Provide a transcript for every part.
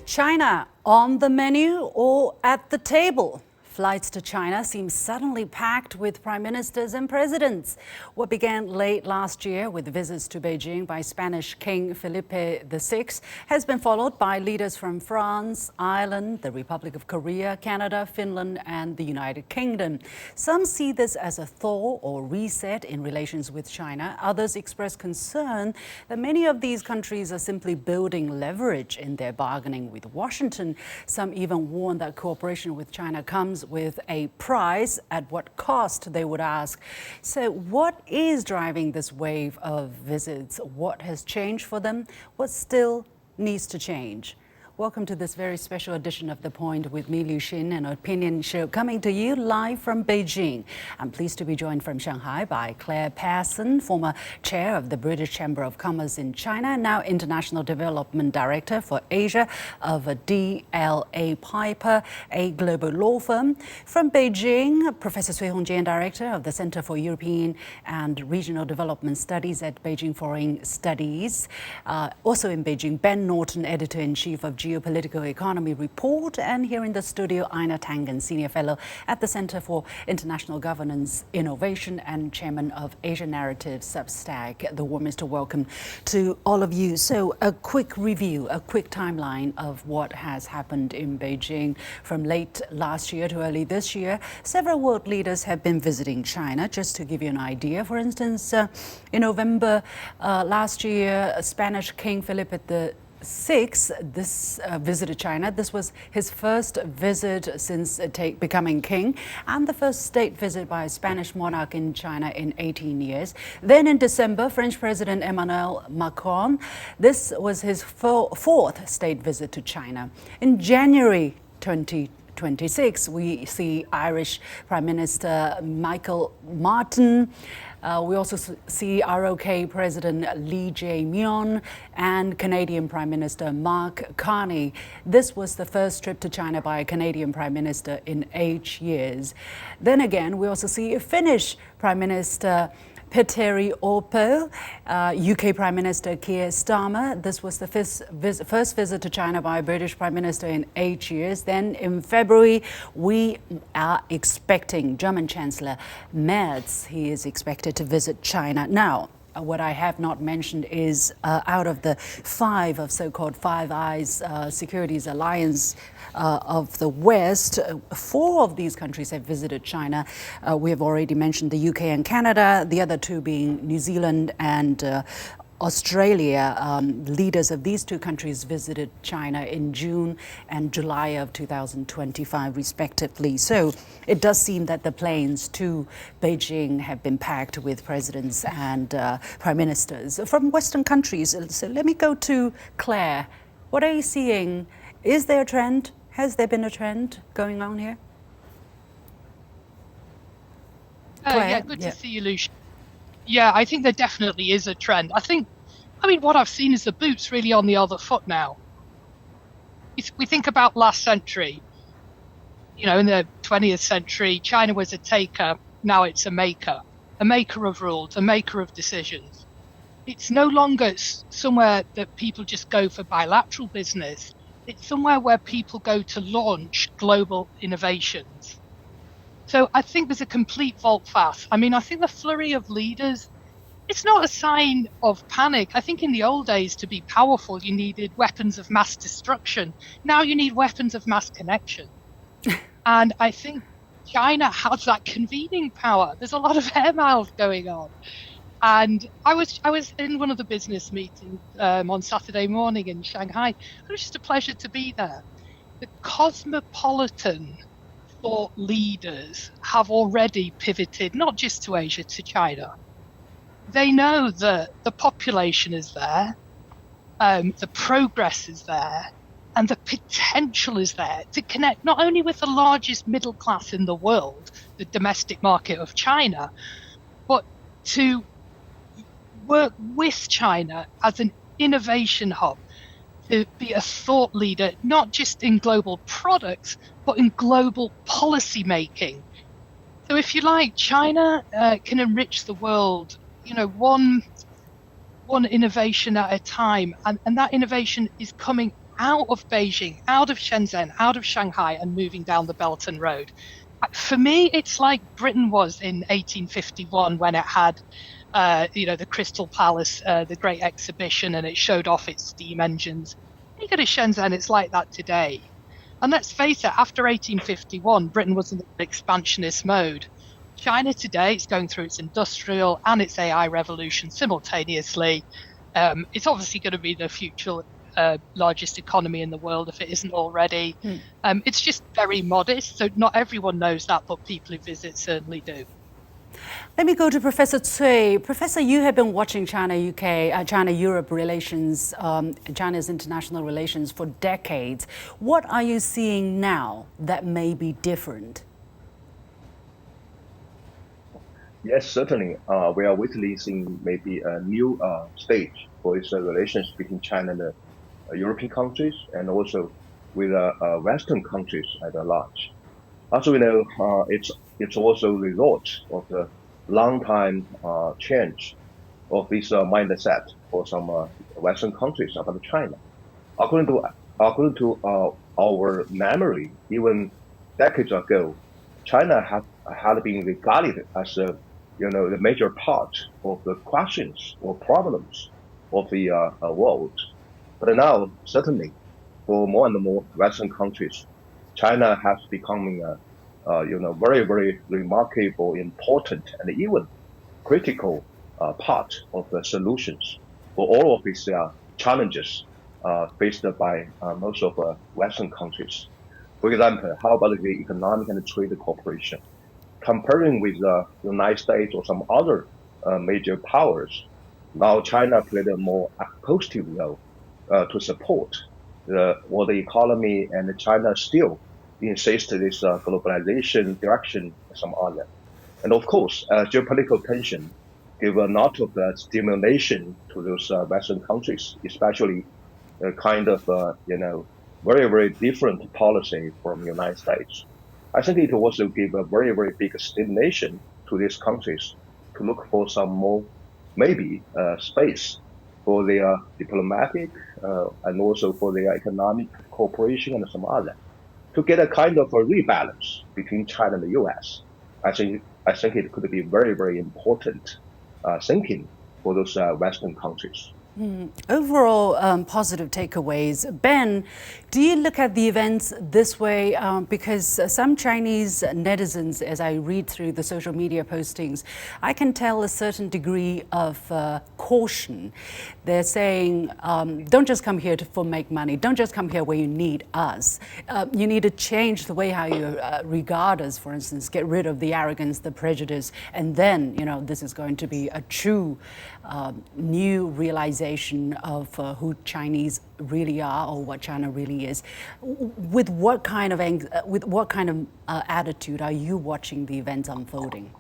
China on the menu or at the table? Flights to China seem suddenly packed with prime ministers and presidents. What began late last year with visits to Beijing by Spanish King Felipe VI has been followed by leaders from France, Ireland, the Republic of Korea, Canada, Finland, and the United Kingdom. Some see this as a thaw or reset in relations with China. Others express concern that many of these countries are simply building leverage in their bargaining with Washington. Some even warn that cooperation with China comes with a price, at what cost, they would ask. So what is driving this wave of visits? What has changed for them? What still needs to change? Welcome to this very special edition of The Point with me, Liu Xin, an opinion show coming to you live from Beijing. I'm pleased to be joined from Shanghai by Claire Pearson, former chair of the British Chamber of Commerce in China, now International Development Director for Asia of DLA Piper, a global law firm. From Beijing, Professor Cui Hongjian, Director of the Center for European and Regional Development Studies at Beijing Foreign Studies. Also in Beijing, Ben Norton, Editor-in-Chief of Geopolitical Economy Report, and here in the studio, Ina Tangen, Senior Fellow at the Center for International Governance Innovation and Chairman of Asia Narrative Substack. The warmest welcome to all of you. So a quick review, a quick timeline of what has happened in Beijing from late last year to early this year. Several world leaders have been visiting China. Just to give you an idea, for instance, in November last year, Spanish King Felipe VI visited China. This was his first visit since becoming king, and the first state visit by a Spanish monarch in China in 18 years. Then in December, French President Emmanuel Macron. This was his fourth state visit to China. In January 2026, we see Irish Prime Minister Michael Martin. We also see ROK President Lee Jae-myung and Canadian Prime Minister Mark Carney. This was the first trip to China by a Canadian Prime Minister in 8 years. Then again, we also see Finnish Prime Minister Petteri Orpo, UK Prime Minister Keir Starmer. This was the first visit to China by a British Prime Minister in 8 years. Then in February, we are expecting German Chancellor Merz. He is expected to visit China. Now, what I have not mentioned is out of the five of so-called Five Eyes Securities Alliance of the West, four of these countries have visited China. We have already mentioned the UK and Canada, the other two being New Zealand and Australia. Leaders of these two countries visited China in June and July of 2025, respectively. So it does seem that the planes to Beijing have been packed with presidents and prime ministers from Western countries. So let me go to Claire. What are you seeing? Is there a trend? Has there been a trend going on here? Yeah, good to see you, Lucia. Yeah, I think there definitely is a trend. What I've seen is the boot's really on the other foot now. We think about last century, in the 20th century, China was a taker, now it's a maker of rules, a maker of decisions. It's no longer somewhere that people just go for bilateral business. It's somewhere where people go to launch global innovations. So I think there's a complete volte-face. I think the flurry of leaders, it's not a sign of panic. I think in the old days, to be powerful, you needed weapons of mass destruction. Now you need weapons of mass connection. And I think China has that convening power. There's a lot of air miles going on. And I was in one of the business meetings on Saturday morning in Shanghai. It was just a pleasure to be there. The cosmopolitan thought leaders have already pivoted, not just to Asia, to China. They know that the population is there, the progress is there, and the potential is there to connect not only with the largest middle class in the world, the domestic market of China, but to work with China as an innovation hub, to be a thought leader, not just in global products, but in global policy making. So if you like, China can enrich the world, one innovation at a time, and that innovation is coming out of Beijing, out of Shenzhen, out of Shanghai, and moving down the Belt and Road. For me, it's like Britain was in 1851 when it had, the Crystal Palace, the Great Exhibition, and it showed off its steam engines. You go to Shenzhen, it's like that today. And let's face it, after 1851, Britain was in an expansionist mode. China today is going through its industrial and its AI revolution simultaneously. It's obviously going to be the future largest economy in the world if it isn't already. It's just very modest, so not everyone knows that, but people who visit certainly do. Let me go to Professor Cui. Professor, you have been watching China-UK, China-Europe relations, China's international relations for decades. What are you seeing now that may be different? Yes, certainly. We are witnessing maybe a new stage for its relations between China and the European countries, and also with Western countries at large. As we know, it's also a result of the long time change of this mindset for some Western countries about China. According to our memory, even decades ago, China had been regarded as the major part of the questions or problems of the world. But now, certainly, for more and more Western countries, China has become very, very remarkable, important, and even critical part of the solutions for all of these challenges faced by most of Western countries. For example, how about the economic and trade cooperation? Comparing with the United States or some other major powers, now China played a more positive role to support the world economy, and China still insists this globalization direction and some other. And of course, geopolitical tension give a lot of stimulation to those Western countries, especially kind of very, very different policy from the United States. I think it also give a very, very big stimulation to these countries to look for some more maybe space for their diplomatic and also for their economic cooperation and some other to get a kind of a rebalance between China and the U.S. I think it could be very, very important thinking for those Western countries. Overall, positive takeaways. Ben, do you look at the events this way? Because some Chinese netizens, as I read through the social media postings, I can tell a certain degree of caution. They're saying, don't just come here for make money. Don't just come here where you need us. You need to change the way how you regard us, for instance, get rid of the arrogance, the prejudice, and then, this is going to be a true new realization of who Chinese really are or what China really is. With what kind of attitude are you watching the events unfolding?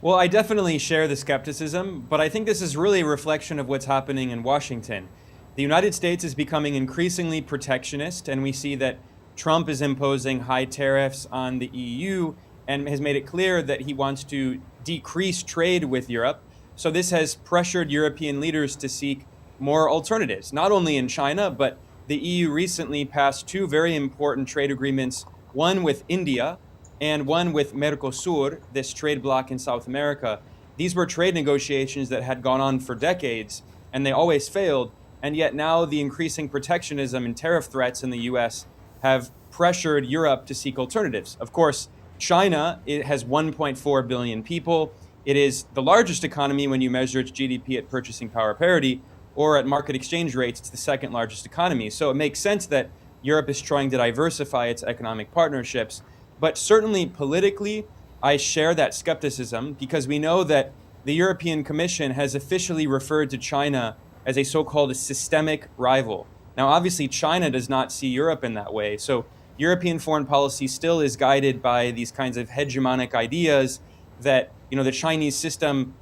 Well, I definitely share the skepticism, but I think this is really a reflection of what's happening in Washington. The United States is becoming increasingly protectionist, and we see that Trump is imposing high tariffs on the EU and has made it clear that he wants to decrease trade with Europe. So this has pressured European leaders to seek more alternatives, not only in China, but the EU recently passed two very important trade agreements, one with India and one with Mercosur, this trade bloc in South America. These were trade negotiations that had gone on for decades, and they always failed. And yet now the increasing protectionism and tariff threats in the US have pressured Europe to seek alternatives. Of course, China, it has 1.4 billion people. It is the largest economy when you measure its GDP at purchasing power parity, or at market exchange rates, it's the second largest economy. So it makes sense that Europe is trying to diversify its economic partnerships. But certainly politically, I share that skepticism because we know that the European Commission has officially referred to China as a so-called systemic rival. Now, obviously, China does not see Europe in that way. So European foreign policy still is guided by these kinds of hegemonic ideas that the Chinese system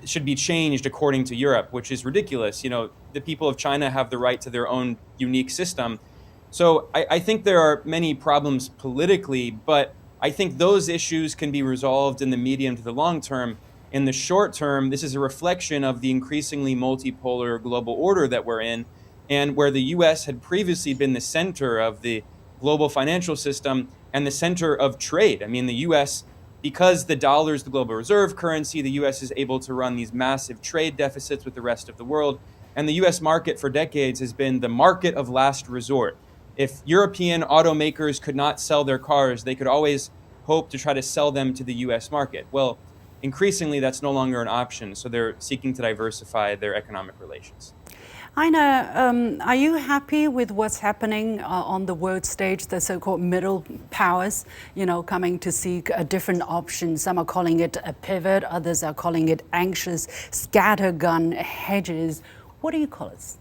should be changed according to Europe, which is ridiculous. The people of China have the right to their own unique system. So I think there are many problems politically, but I think those issues can be resolved in the medium to the long term. In the short term, this is a reflection of the increasingly multipolar global order that we're in. And where the US had previously been the center of the global financial system and the center of trade. I mean, the US, because the dollar is the global reserve currency, the US is able to run these massive trade deficits with the rest of the world. And the US market for decades has been the market of last resort. If European automakers could not sell their cars, they could always hope to try to sell them to the US market. Well, increasingly, that's no longer an option. So they're seeking to diversify their economic relations. Aina, are you happy with what's happening on the world stage, the so-called middle powers, coming to seek a different option? Some are calling it a pivot, others are calling it anxious scattergun hedges. What do you call it?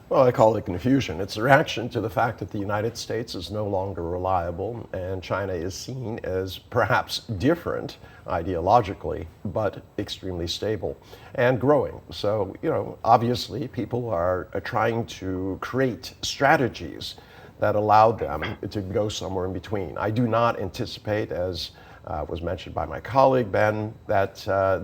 Well, I call it confusion. It's a reaction to the fact that the United States is no longer reliable and China is seen as perhaps different ideologically, but extremely stable and growing. So, obviously people are trying to create strategies that allow them to go somewhere in between. I do not anticipate, as was mentioned by my colleague Ben, that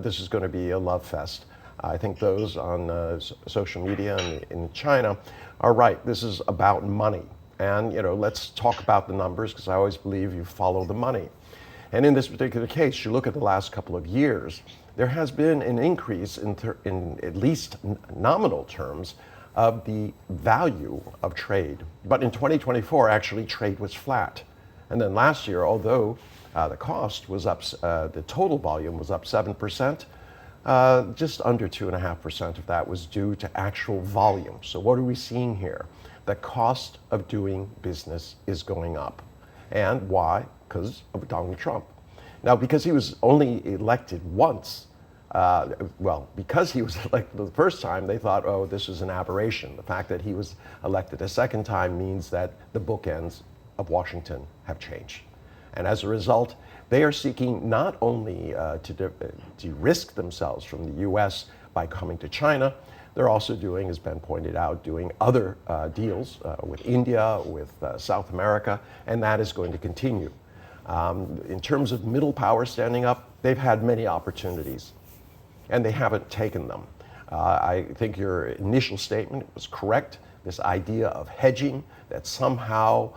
this is going to be a love fest. I think those on social media in China are right. This is about money. And, let's talk about the numbers, because I always believe you follow the money. And in this particular case, you look at the last couple of years, there has been an increase in at least nominal terms of the value of trade. But in 2024, actually, trade was flat. And then last year, although the cost was up, the total volume was up 7%, just under 2.5% of that was due to actual volume. So what are we seeing here? The cost of doing business is going up. And why? Because of Donald Trump. Now, because he was only elected once, because he was elected the first time, they thought, oh, this is an aberration. The fact that he was elected a second time means that the bookends of Washington have changed. And as a result, they are seeking not only to de-risk themselves from the US by coming to China, they're also doing, as Ben pointed out, doing other deals with India, with South America, and that is going to continue. In terms of middle power standing up, they've had many opportunities, and they haven't taken them. I think your initial statement was correct. This idea of hedging, that somehow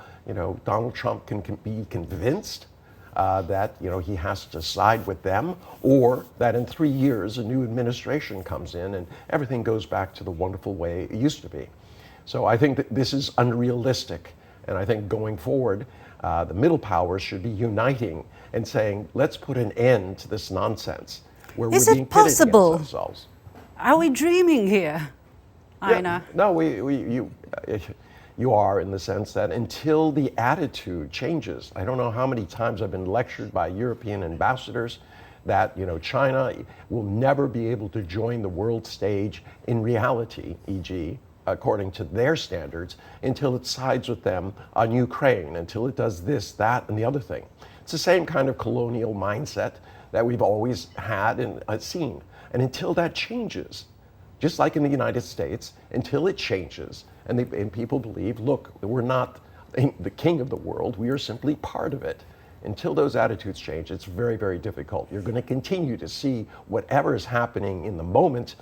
Donald Trump can be convinced that he has to side with them, or that in 3 years a new administration comes in and everything goes back to the wonderful way it used to be. So I think that this is unrealistic, and I think going forward, the middle powers should be uniting and saying, let's put an end to this nonsense where we're being pitted against ourselves. Are we dreaming here, Aina? No, you are, in the sense that until the attitude changes, I don't know how many times I've been lectured by European ambassadors that China will never be able to join the world stage in reality, e.g., according to their standards, until it sides with them on Ukraine, until it does this, that, and the other thing. It's the same kind of colonial mindset that we've always had and seen. And until that changes, just like in the United States, until it changes, and people believe, look, we're not the king of the world, we are simply part of it. Until those attitudes change, it's very, very difficult. You're going to continue to see whatever is happening in the moment,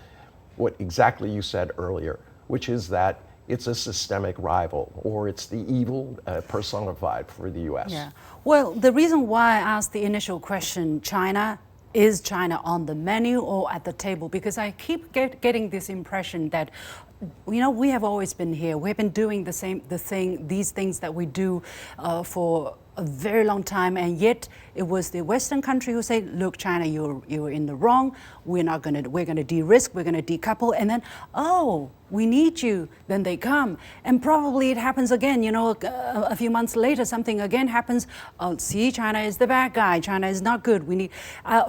what exactly you said earlier, which is that it's a systemic rival, or it's the evil personified for the US. Yeah. Well, the reason why I asked the initial question, is China on the menu or at the table? Because I keep getting this impression that, we have always been here. We've been doing these things that we do for a very long time, and yet it was the Western country who said, look, China, you're in the wrong. We're going to de-risk, we're going to decouple, and then, oh, we need you. Then they come, and probably it happens again. A few months later, something again happens. Oh, see, China is the bad guy. China is not good. We need.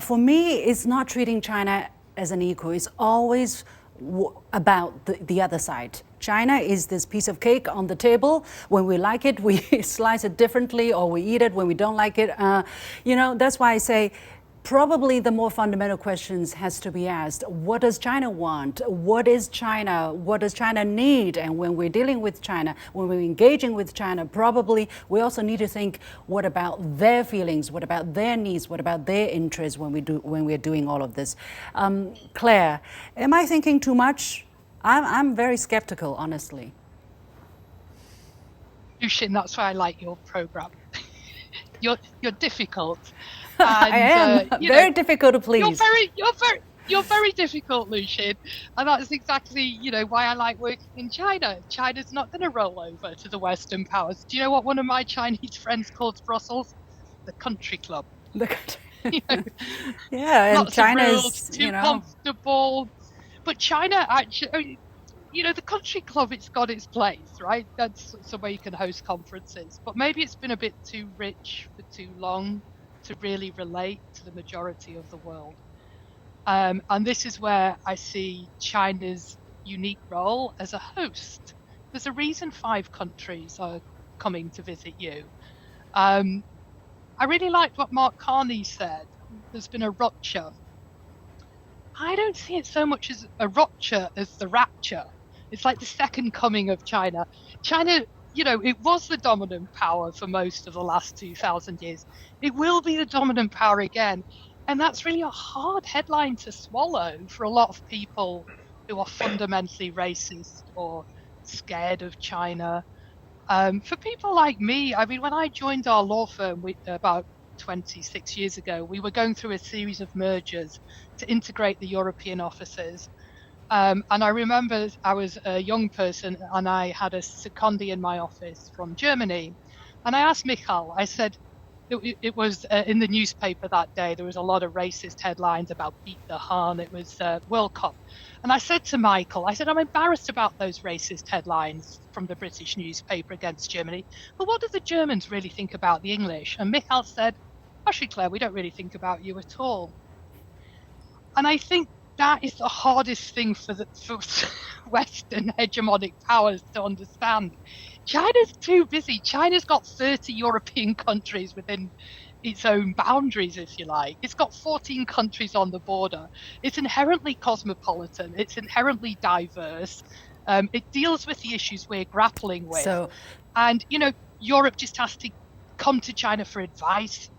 For me, it's not treating China as an equal. It's always about the other side. China is this piece of cake on the table. When we like it, we slice it differently, or we eat it. When we don't like it, that's why I say probably the more fundamental questions has to be asked. What does China want? What is China? What does China need? And when we're dealing with China, when we're engaging with China, probably we also need to think, what about their feelings? What about their needs? What about their interests when we're doing all of this? Claire, am I thinking too much? I'm very skeptical, honestly. Lucian, that's why I like your program. You're difficult. I am very difficult to please. You're very difficult, Lucian, and that's exactly why I like working in China. China's not going to roll over to the Western powers. Do you know what one of my Chinese friends calls Brussels? The country club. Yeah, and lots China of rules, is too comfortable. But China actually, the country club, it's got its place, right? That's somewhere you can host conferences. But maybe it's been a bit too rich for too long to really relate to the majority of the world. And this is where I see China's unique role as a host. There's a reason 5 countries are coming to visit you. I really liked what Mark Carney said. There's been a rupture. I don't see it so much as a rupture as the rapture. It's like the second coming of China. China, it was the dominant power for most of the last 2,000 years. It will be the dominant power again. And that's really a hard headline to swallow for a lot of people who are fundamentally racist or scared of China. For people like me, I mean, when I joined our law firm about 26 years ago, we were going through a series of mergers to integrate the European offices. And I remember I was a young person and I had a secondee in my office from Germany. And I asked Michal, I said, it was in the newspaper that day. There was a lot of racist headlines about beat the Han. It was World Cup. And I said to Michael, I said, I'm embarrassed about those racist headlines from the British newspaper against Germany. But what do the Germans really think about the English? And Michal said, actually, Claire, we don't really think about you at all. And I think that is the hardest thing for Western hegemonic powers to understand. China's too busy. China's got 30 European countries within its own boundaries, if you like. It's got 14 countries on the border. It's inherently cosmopolitan. It's inherently diverse. It deals with the issues we're grappling with. And, Europe just has to come to China for advice,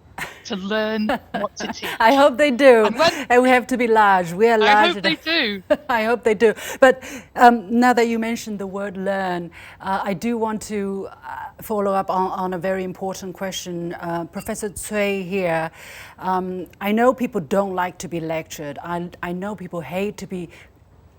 to learn what to teach. I hope they do. And we have to be large. We are large. I hope they do. I hope they do. But now that you mentioned the word learn, I do want to follow up on a very important question. Professor Cui here, I know people don't like to be lectured. I know people hate to be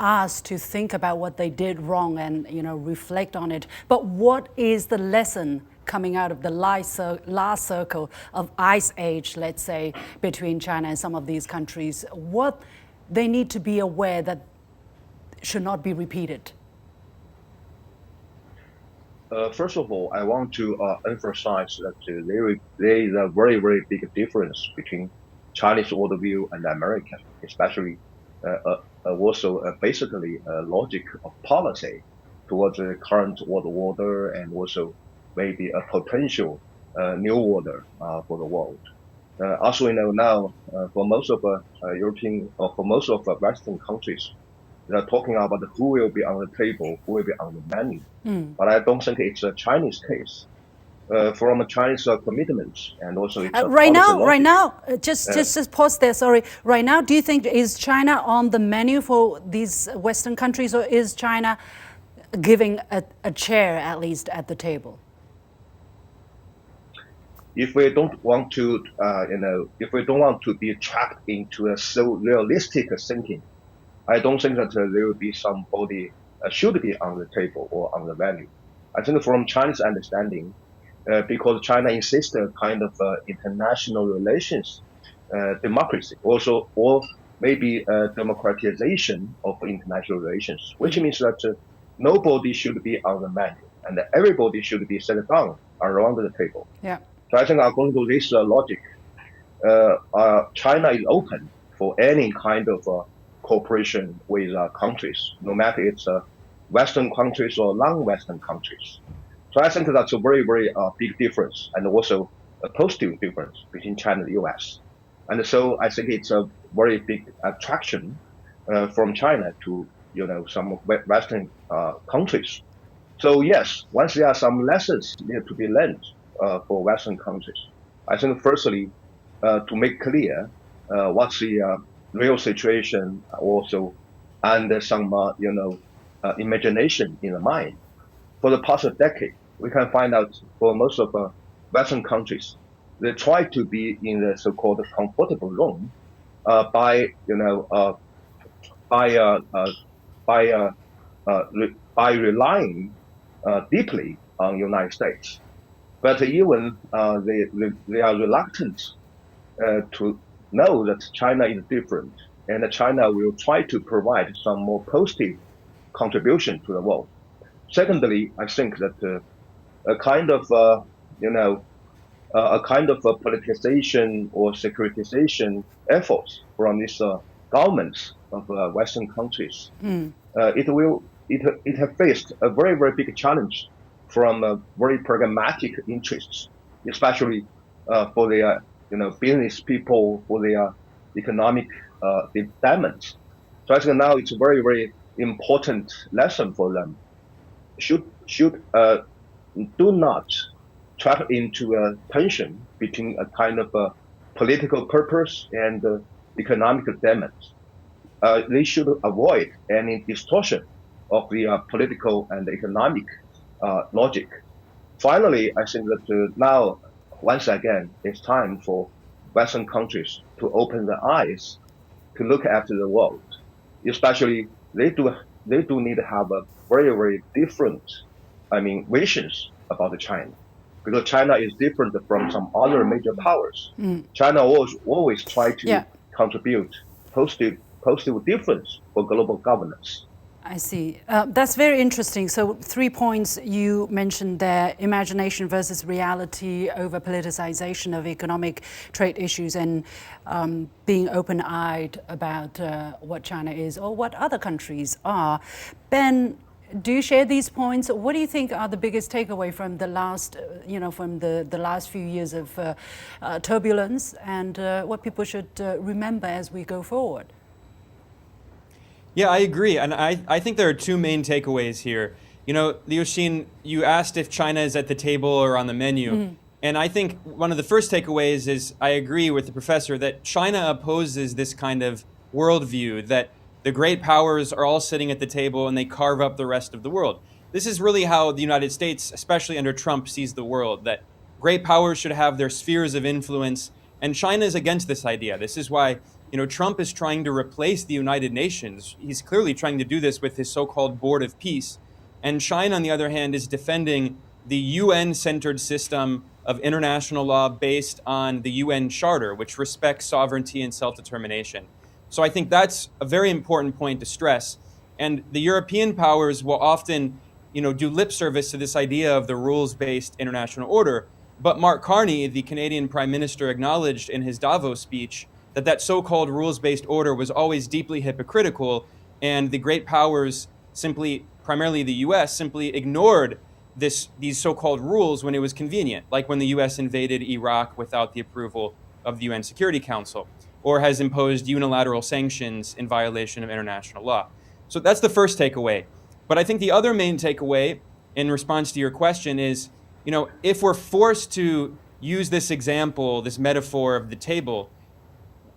asked to think about what they did wrong and reflect on it. But what is the lesson coming out of the last circle of ice age, let's say, between China and some of these countries? What they need to be aware that should not be repeated? First of all, I want to emphasize that there is a very, very big difference between Chinese worldview and American, especially also basically logic of policy towards the current world order and also maybe a potential new order for the world. As we know now, for most of European or for most of Western countries, they're talking about who will be on the table, who will be on the menu. But I don't think it's a Chinese case. From a Chinese commitments and also it's right now, just pause there. Sorry. Right now, do you think is China on the menu for these Western countries, or is China giving a chair at least at the table? If we don't want to, if we don't want to be trapped into a so realistic thinking, I don't think that there will be somebody should be on the table or on the menu. I think from China's understanding, because China insists a kind of international relations, democracy, also, or maybe democratization of international relations, which means that nobody should be on the menu and everybody should be sat down around the table. Yeah. So I think according to this logic, China is open for any kind of cooperation with countries, no matter it's Western countries or non-Western countries. So I think that's a very, very big difference and also a positive difference between China and the US. And so I think it's a very big attraction from China to, some Western countries. So yes, once there are some lessons need to be learned for Western countries, I think firstly, to make clear what's the real situation also, and some, imagination in the mind. For the past decade, we can find out for most of Western countries, they try to be in the so-called comfortable zone by by uh, uh, by by relying deeply on United States. But even they are reluctant to know that China is different, and China will try to provide some more positive contribution to the world. Secondly, I think that a kind of you know a kind of a politicization or securitization efforts from these governments of Western countries, it have faced a very big challenge from very pragmatic interests, especially for their business people, for their economic development. So I think now it's a very important lesson for them. Should do not trap into a tension between a kind of a political purpose and economic damage. They should avoid any distortion of the political and economic logic. Finally, I think that now, once again, it's time for Western countries to open their eyes to look after the world. Especially, they do need to have a very different, visions about China, because China is different from some other major powers. China always try to contribute positive difference for global governance. I see. That's very interesting. So 3 points you mentioned there: imagination versus reality, over politicization of economic trade issues, and being open-eyed about what China is or what other countries are. Ben, do you share these points? What do you think are the biggest takeaway from the last, from the last few years of turbulence, and what people should remember as we go forward? Yeah, I agree. And I think there are two main takeaways here. Liu Xin, you asked if China is at the table or on the menu. And I think one of the first takeaways is I agree with the professor that China opposes this kind of worldview that the great powers are all sitting at the table and they carve up the rest of the world. This is really how the United States, especially under Trump, sees the world, that great powers should have their spheres of influence. And China is against this idea. This is why Trump is trying to replace the United Nations. He's clearly trying to do this with his so-called Board of Peace. And China, on the other hand, is defending the UN-centered system of international law based on the UN Charter, which respects sovereignty and self-determination. So I think that's a very important point to stress. And the European powers will often, do lip service to this idea of the rules-based international order. But Mark Carney, the Canadian Prime Minister, acknowledged in his Davos speech that so-called rules-based order was always deeply hypocritical, and the great powers primarily the US, simply ignored these so-called rules when it was convenient, like when the US invaded Iraq without the approval of the UN Security Council, or has imposed unilateral sanctions in violation of international law. So that's the first takeaway. But I think the other main takeaway in response to your question is, if we're forced to use this example, this metaphor of the table,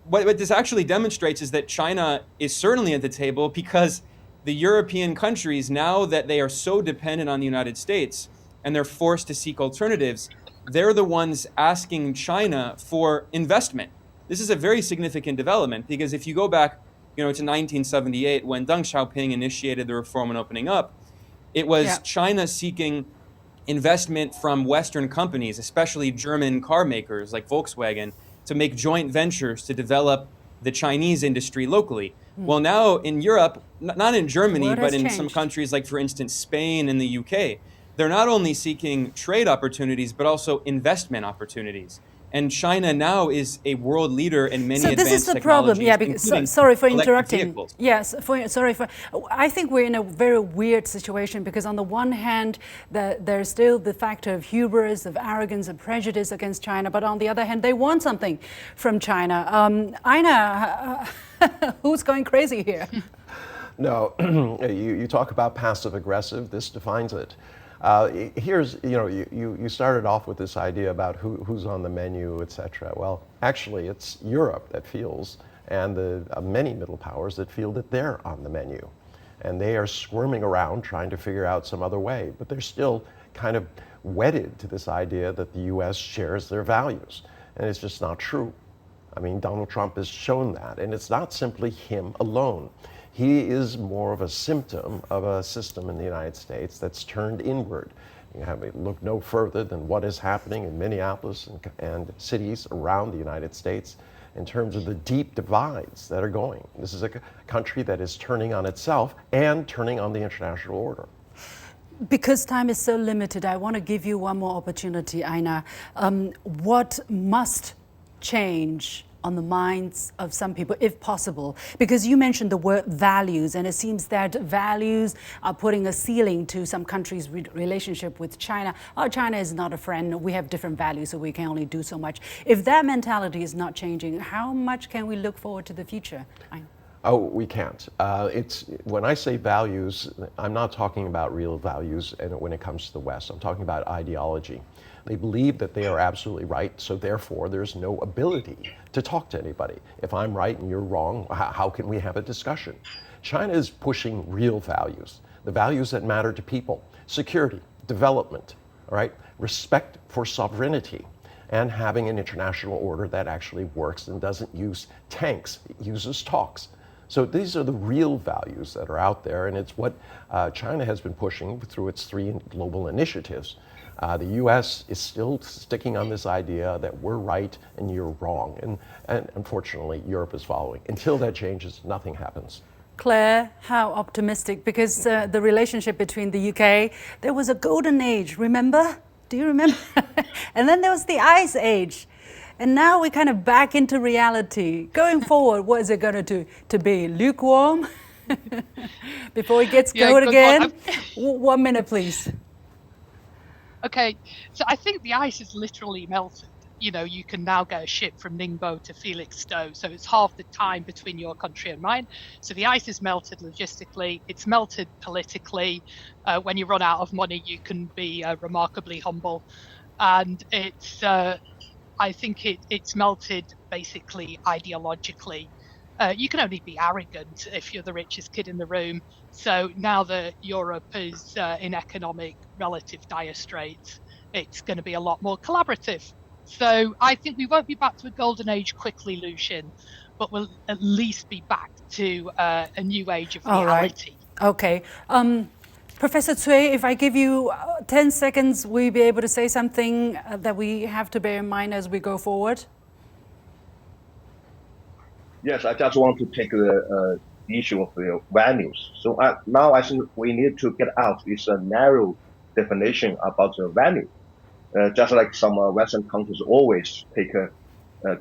what this actually demonstrates is that China is certainly at the table because the European countries, now that they are so dependent on the United States and they're forced to seek alternatives, they're the ones asking China for investment. This is a very significant development because if you go back, to 1978 when Deng Xiaoping initiated the reform and opening up, it was China seeking investment from Western companies, especially German car makers like Volkswagen, to make joint ventures to develop the Chinese industry locally. Well, now in Europe, not in Germany, but in some countries like, for instance, Spain and the UK, they're not only seeking trade opportunities, but also investment opportunities. And China now is a world leader in many advanced technologies. So this is the problem, because, sorry for interrupting. Yes, I think we're in a very weird situation because on the one hand, there's still the factor of hubris, of arrogance, of prejudice against China, but on the other hand, they want something from China. Aina, who's going crazy here? No, you talk about passive aggressive, this defines it. Here's, you started off with this idea about who's on the menu, etc. Well, actually, it's Europe that feels, and the many middle powers that feel that they're on the menu. And they are squirming around trying to figure out some other way. But they're still kind of wedded to this idea that the U.S. shares their values. And it's just not true. I mean, Donald Trump has shown that. And it's not simply him alone. He is more of a symptom of a system in the United States that's turned inward. You have to look no further than what is happening in Minneapolis and cities around the United States in terms of the deep divides that are going. This is a country that is turning on itself and turning on the international order. Because time is so limited, I want to give you one more opportunity, Aina. What must change on the minds of some people, if possible? Because you mentioned the word values, and it seems that values are putting a ceiling to some countries' relationship with China. Oh, China is not a friend. We have different values, so we can only do so much. If that mentality is not changing, how much can we look forward to the future? Oh, we can't. When I say values, I'm not talking about real values when it comes to the West. I'm talking about ideology. They believe that they are absolutely right, so therefore there's no ability to talk to anybody. If I'm right and you're wrong, how can we have a discussion? China is pushing real values, the values that matter to people: security, development, all right, respect for sovereignty, and having an international order that actually works and doesn't use tanks, it uses talks. So these are the real values that are out there, and it's what China has been pushing through its 3 global initiatives. The U.S. is still sticking on this idea that we're right and you're wrong, and unfortunately Europe is following. Until that changes, nothing happens. Claire, how optimistic? Because the relationship between the UK, there was a golden age, remember? Do you remember? And then there was the ice age. And now we're kind of back into reality. Going forward, what is it going to be? Lukewarm? Before it gets cold again? 1 minute, please. Okay, so I think the ice is literally melted. You know, you can now get a ship from Ningbo to Felixstowe, so it's half the time between your country and mine. So the ice is melted logistically, it's melted politically. When you run out of money, you can be remarkably humble. And it's, I think it's melted basically ideologically. You can only be arrogant if you're the richest kid in the room. So now that Europe is in economic relative dire straits, it's going to be a lot more collaborative. So I think we won't be back to a golden age quickly, Lucian, but we'll at least be back to a new age of reality. All right. Okay. Professor Cui, if I give you 10 seconds, will you be able to say something that we have to bear in mind as we go forward? Yes, I just want to take the issue of the values. So now I think we need to get out this narrow definition about the value. Just like some Western countries always take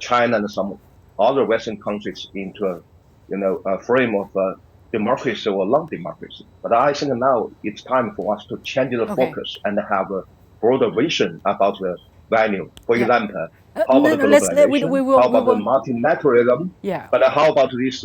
China and some other Western countries into a frame of democracy or non-democracy. But I think now it's time for us to change the focus and have a broader vision about the value. For example, how about globalization? How about the multilateralism? Yeah. But how about this,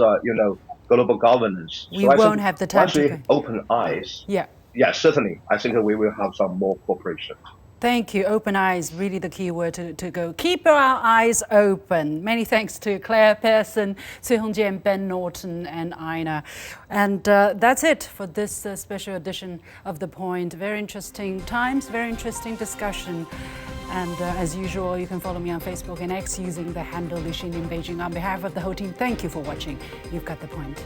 global governance? We won't have the time once we open eyes. Yeah, certainly. I think we will have some more cooperation. Thank you. Open eyes, really the key word to go. Keep our eyes open. Many thanks to Claire Pearson, Cui Hongjian, Ben Norton, and Aina. And that's it for this special edition of The Point. Very interesting times, very interesting discussion. And as usual, you can follow me on Facebook and X using the handle Lucian in Beijing. On behalf of the whole team, thank you for watching. You've got The Point.